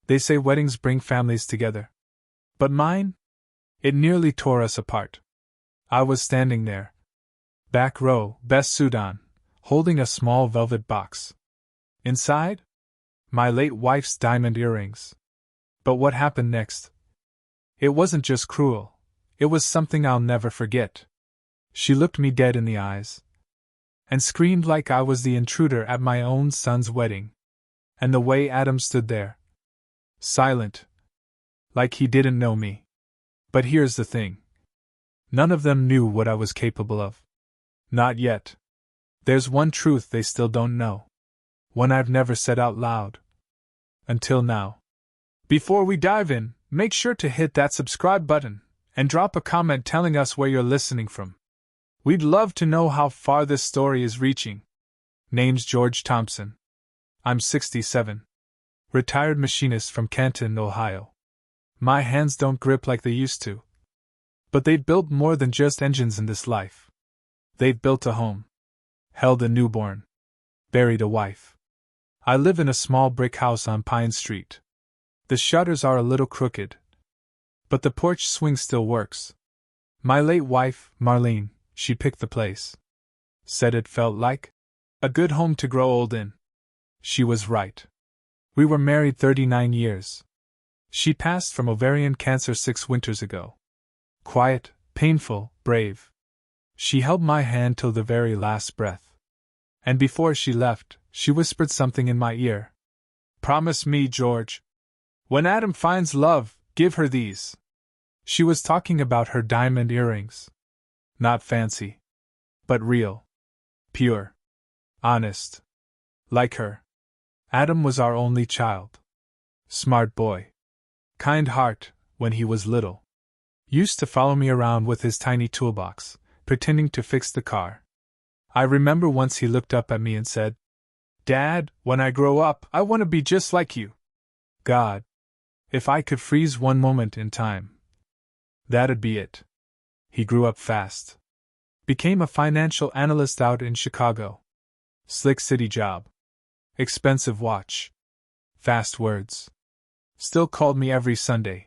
They say weddings bring families together. But mine? It nearly tore us apart. I was standing there. Back row, best suit on, holding a small velvet box. Inside? My late wife's diamond earrings. But what happened next? It wasn't just cruel. It was something I'll never forget. She looked me dead in the eyes and screamed like I was the intruder at my own son's wedding. And the way Adam stood there, silent, like he didn't know me. But here's the thing. None of them knew what I was capable of. Not yet. There's one truth they still don't know. One I've never said out loud. Until now. Before we dive in, make sure to hit that subscribe button and drop a comment telling us where you're listening from. We'd love to know how far this story is reaching. Name's George Thompson. I'm 67. Retired machinist from Canton, Ohio. My hands don't grip like they used to. But they've built more than just engines in this life. They've built a home. Held a newborn. Buried a wife. I live in a small brick house on Pine Street. The shutters are a little crooked, but the porch swing still works. My late wife, Marlene, she picked the place. Said it felt like a good home to grow old in. She was right. We were married 39 years. She passed from ovarian cancer 6 winters ago. Quiet, painful, brave. She held my hand till the very last breath. And before she left, she whispered something in my ear. Promise me, George. When Adam finds love, give her these. She was talking about her diamond earrings. Not fancy. But real. Pure. Honest. Like her. Adam was our only child. Smart boy. Kind heart, when he was little. Used to follow me around with his tiny toolbox, pretending to fix the car. I remember once he looked up at me and said, Dad, when I grow up, I want to be just like you. God. If I could freeze one moment in time, that'd be it. He grew up fast. Became a financial analyst out in Chicago. Slick city job. Expensive watch. Fast words. Still called me every Sunday.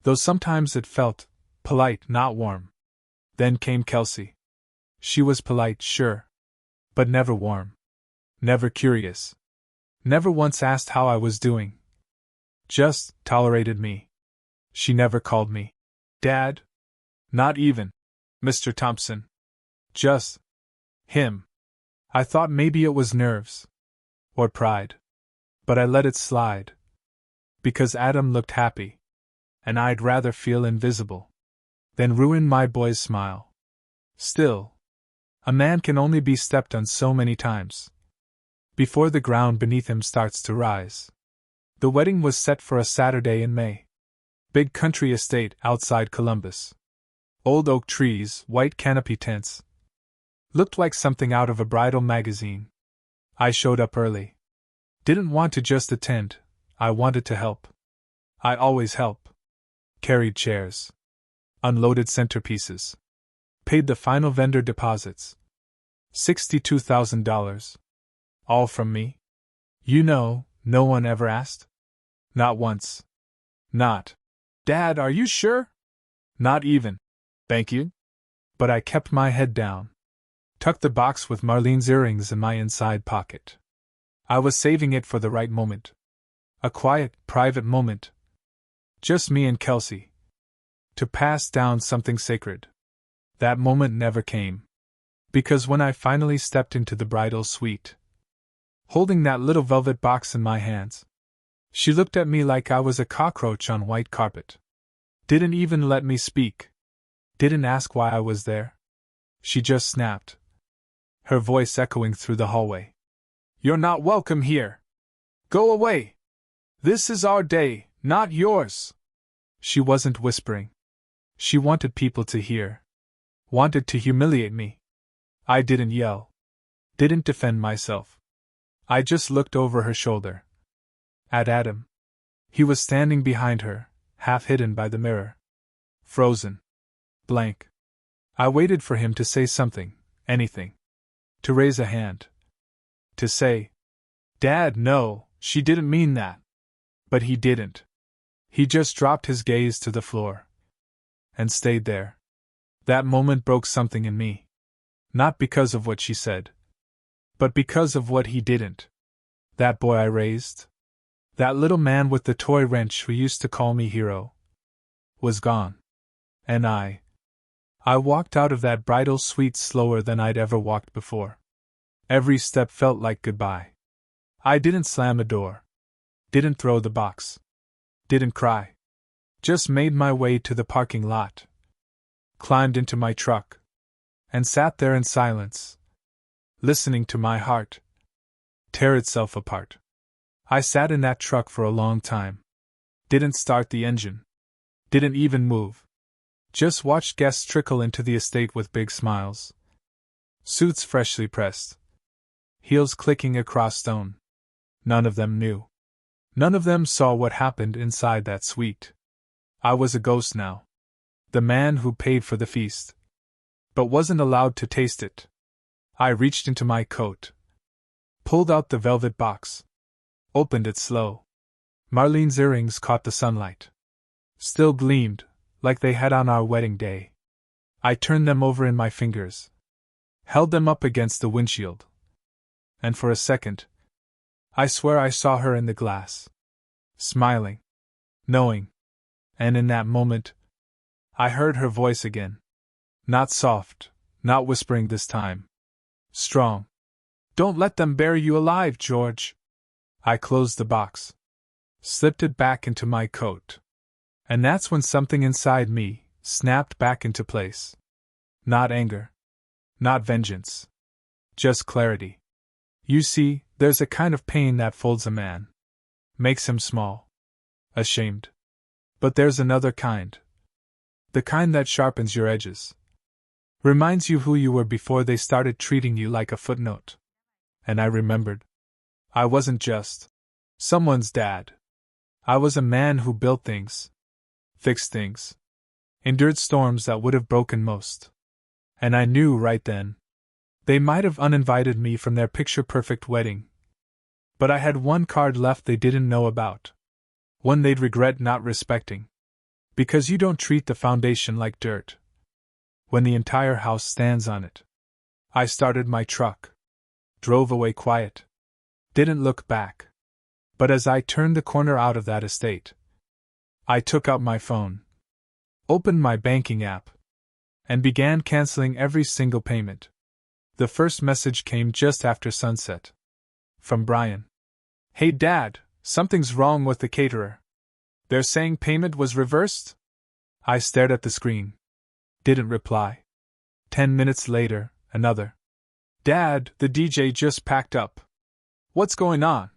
Though sometimes it felt polite, not warm. Then came Kelsey. She was polite, sure. But never warm. Never curious. Never once asked how I was doing. Just tolerated me. She never called me Dad. Not even Mr. Thompson. Just him. I thought maybe it was nerves. Or pride. But I let it slide. Because Adam looked happy. And I'd rather feel invisible than ruin my boy's smile. Still, a man can only be stepped on so many times before the ground beneath him starts to rise. The wedding was set for a Saturday in May. Big country estate outside Columbus. Old oak trees, white canopy tents. Looked like something out of a bridal magazine. I showed up early. Didn't want to just attend, I wanted to help. I always help. Carried chairs. Unloaded centerpieces. Paid the final vendor deposits. $62,000. All from me. You know, no one ever asked? Not once. Not, Dad, are you sure? Not even, thank you. But I kept my head down. Tucked the box with Marlene's earrings in my inside pocket. I was saving it for the right moment. A quiet, private moment. Just me and Kelsey. To pass down something sacred. That moment never came. Because when I finally stepped into the bridal suite, holding that little velvet box in my hands, she looked at me like I was a cockroach on white carpet. Didn't even let me speak. Didn't ask why I was there. She just snapped. Her voice echoing through the hallway. You're not welcome here. Go away. This is our day, not yours. She wasn't whispering. She wanted people to hear. Wanted to humiliate me. I didn't yell. Didn't defend myself. I just looked over her shoulder. At Adam. He was standing behind her, half hidden by the mirror. Frozen. Blank. I waited for him to say something, anything. To raise a hand. To say, Dad, no, she didn't mean that. But he didn't. He just dropped his gaze to the floor. And stayed there. That moment broke something in me. Not because of what she said. But because of what he didn't. That boy I raised, that little man with the toy wrench who used to call me hero, was gone. And I walked out of that bridal suite slower than I'd ever walked before. Every step felt like goodbye. I didn't slam a door. Didn't throw the box. Didn't cry. Just made my way to the parking lot. Climbed into my truck. And sat there in silence. Listening to my heart tear itself apart. I sat in that truck for a long time. Didn't start the engine. Didn't even move. Just watched guests trickle into the estate with big smiles. Suits freshly pressed. Heels clicking across stone. None of them knew. None of them saw what happened inside that suite. I was a ghost now. The man who paid for the feast. But wasn't allowed to taste it. I reached into my coat. Pulled out the velvet box. Opened it slow. Marlene's earrings caught the sunlight. Still gleamed, like they had on our wedding day. I turned them over in my fingers. Held them up against the windshield. And for a second, I swear I saw her in the glass. Smiling. Knowing. And in that moment, I heard her voice again. Not soft, not whispering this time. Strong. Don't let them bury you alive, George. I closed the box. Slipped it back into my coat. And that's when something inside me snapped back into place. Not anger. Not vengeance. Just clarity. You see, there's a kind of pain that folds a man. Makes him small. Ashamed. But there's another kind. The kind that sharpens your edges. Reminds you who you were before they started treating you like a footnote. And I remembered. I wasn't just someone's dad. I was a man who built things. Fixed things. Endured storms that would have broken most. And I knew right then. They might have uninvited me from their picture-perfect wedding. But I had one card left they didn't know about. One they'd regret not respecting. Because you don't treat the foundation like dirt when the entire house stands on it. I started my truck. Drove away quiet. Didn't look back. But as I turned the corner out of that estate, I took out my phone. Opened my banking app. And began canceling every single payment. The first message came just after sunset. From Brian. Hey Dad, something's wrong with the caterer. They're saying payment was reversed? I stared at the screen. Didn't reply. 10 minutes later, another. Dad, the DJ just packed up. What's going on?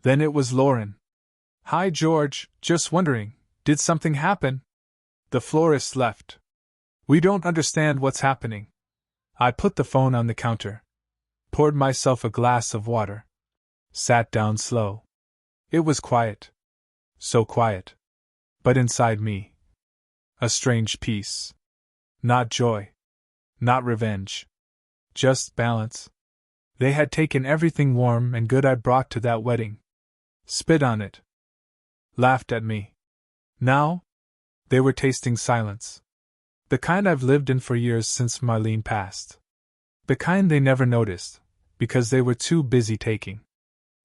Then it was Lauren. Hi George, just wondering, did something happen? The florist left. We don't understand what's happening. I put the phone on the counter. Poured myself a glass of water. Sat down slow. It was quiet. So quiet. But inside me. A strange peace. Not joy. Not revenge. Just balance. They had taken everything warm and good I brought to that wedding. Spit on it. Laughed at me. Now? They were tasting silence. The kind I've lived in for years since Marlene passed. The kind they never noticed, because they were too busy taking.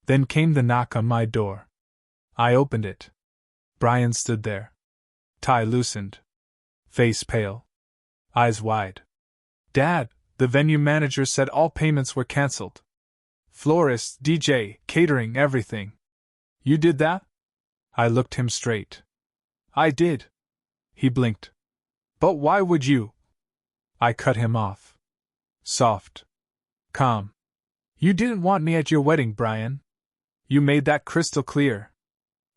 Then came the knock on my door. I opened it. Brian stood there. Tie loosened. Face pale. Eyes wide. Dad, the venue manager said all payments were cancelled. Florist, DJ, catering, everything. You did that? I looked him straight. I did. He blinked. But why would you? I cut him off. Soft. Calm. You didn't want me at your wedding, Brian. You made that crystal clear.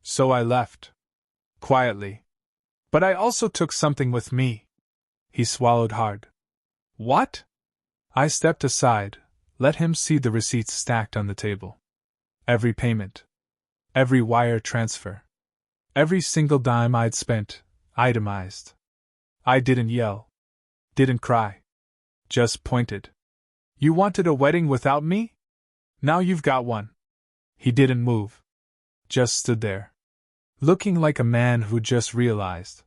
So I left. Quietly. But I also took something with me. He swallowed hard. What? I stepped aside, let him see the receipts stacked on the table. Every payment. Every wire transfer. Every single dime I'd spent, itemized. I didn't yell. Didn't cry. Just pointed. You wanted a wedding without me? Now you've got one. He didn't move. Just stood there. looking like a man who just realized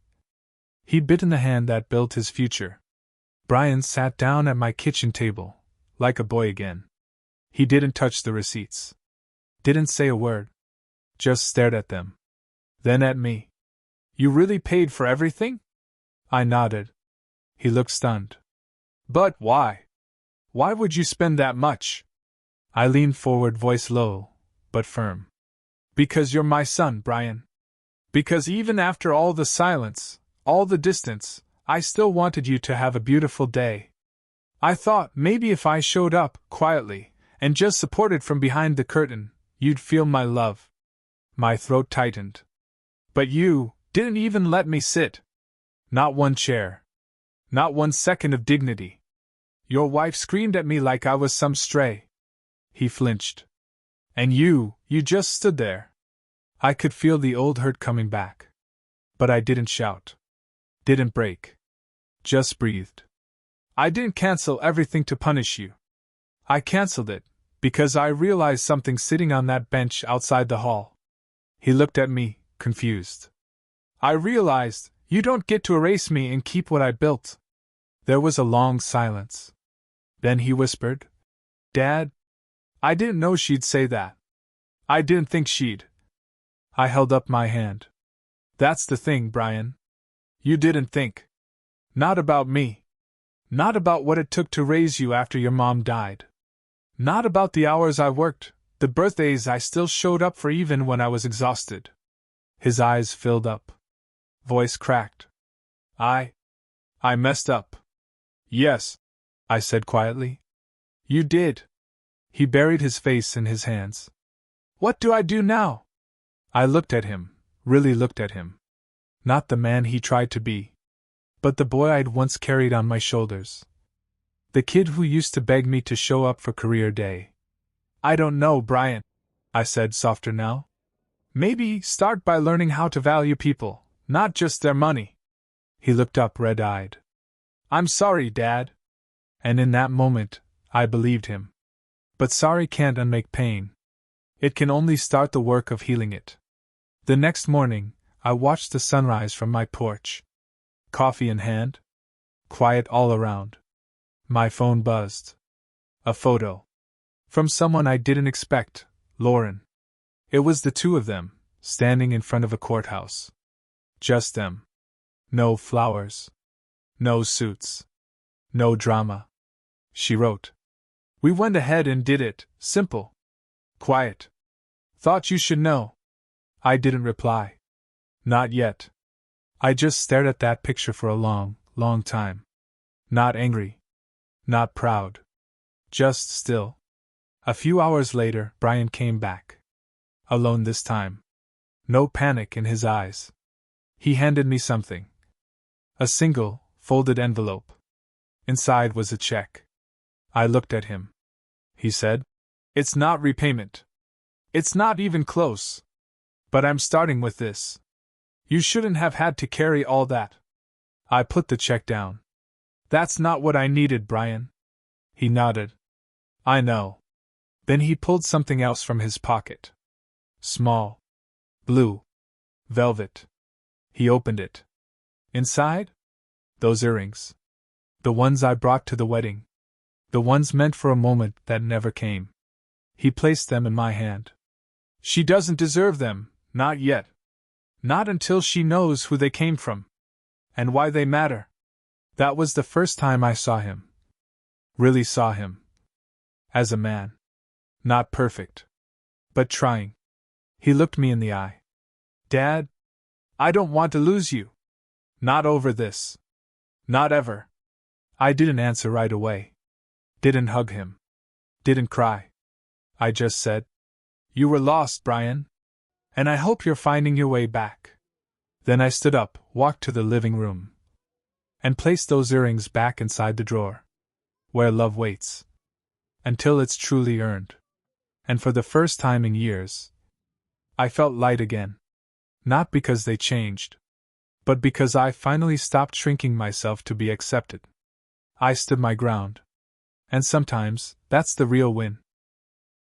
he'd bitten the hand that built his future. Brian sat down at my kitchen table, like a boy again. He didn't touch the receipts. Didn't say a word. Just stared at them. Then at me. You really paid for everything? I nodded. He looked stunned. But why? Why would you spend that much? I leaned forward, voice low, but firm. Because you're my son, Brian. Because even after all the silence, all the distance, I still wanted you to have a beautiful day. I thought maybe if I showed up, quietly, and just supported from behind the curtain, you'd feel my love. My throat tightened. But you didn't even let me sit. Not one chair. Not 1 second of dignity. Your wife screamed at me like I was some stray. He flinched. And you just stood there. I could feel the old hurt coming back. But I didn't shout. Didn't break. Just breathed. I didn't cancel everything to punish you. I canceled it because I realized something sitting on that bench outside the hall. He looked at me, confused. I realized you don't get to erase me and keep what I built. There was a long silence. Then he whispered, Dad, I didn't know she'd say that. I didn't think she'd. I held up my hand. That's the thing, Brian. You didn't think. Not about me. Not about what it took to raise you after your mom died. Not about the hours I worked, the birthdays I still showed up for even when I was exhausted. His eyes filled up. Voice cracked. I messed up. Yes, I said quietly. You did. He buried his face in his hands. What do I do now? I looked at him, really looked at him. Not the man he tried to be, but the boy I'd once carried on my shoulders. The kid who used to beg me to show up for career day. I don't know, Brian, I said, softer now. Maybe start by learning how to value people, not just their money. He looked up red-eyed. I'm sorry, Dad. And in that moment, I believed him. But sorry can't unmake pain. It can only start the work of healing it. The next morning, I watched the sunrise from my porch. Coffee in hand. Quiet all around. My phone buzzed. A photo. From someone I didn't expect, Lauren. It was the two of them, standing in front of a courthouse. Just them. No flowers. No suits. No drama. She wrote. We went ahead and did it, simple. Quiet. Thought you should know. I didn't reply. Not yet. I just stared at that picture for a long, long time. Not angry. Not proud. Just still. A few hours later, Brian came back. Alone this time. No panic in his eyes. He handed me something. A single, folded envelope. Inside was a check. I looked at him. He said, It's not repayment. It's not even close. But I'm starting with this. You shouldn't have had to carry all that. I put the check down. That's not what I needed, Brian. He nodded. I know. Then he pulled something else from his pocket. Small. Blue. Velvet. He opened it. Inside? Those earrings. The ones I brought to the wedding. The ones meant for a moment that never came. He placed them in my hand. She doesn't deserve them, not yet. Not until she knows who they came from. And why they matter. That was the first time I saw him. Really saw him. As a man. Not perfect. But trying. He looked me in the eye. Dad, I don't want to lose you. Not over this. Not ever. I didn't answer right away. Didn't hug him. Didn't cry. I just said, You were lost, Brian. And I hope you're finding your way back. Then I stood up, walked to the living room, and placed those earrings back inside the drawer. Where love waits. Until it's truly earned. And for the first time in years, I felt light again. Not because they changed, but because I finally stopped shrinking myself to be accepted. I stood my ground. And sometimes, that's the real win.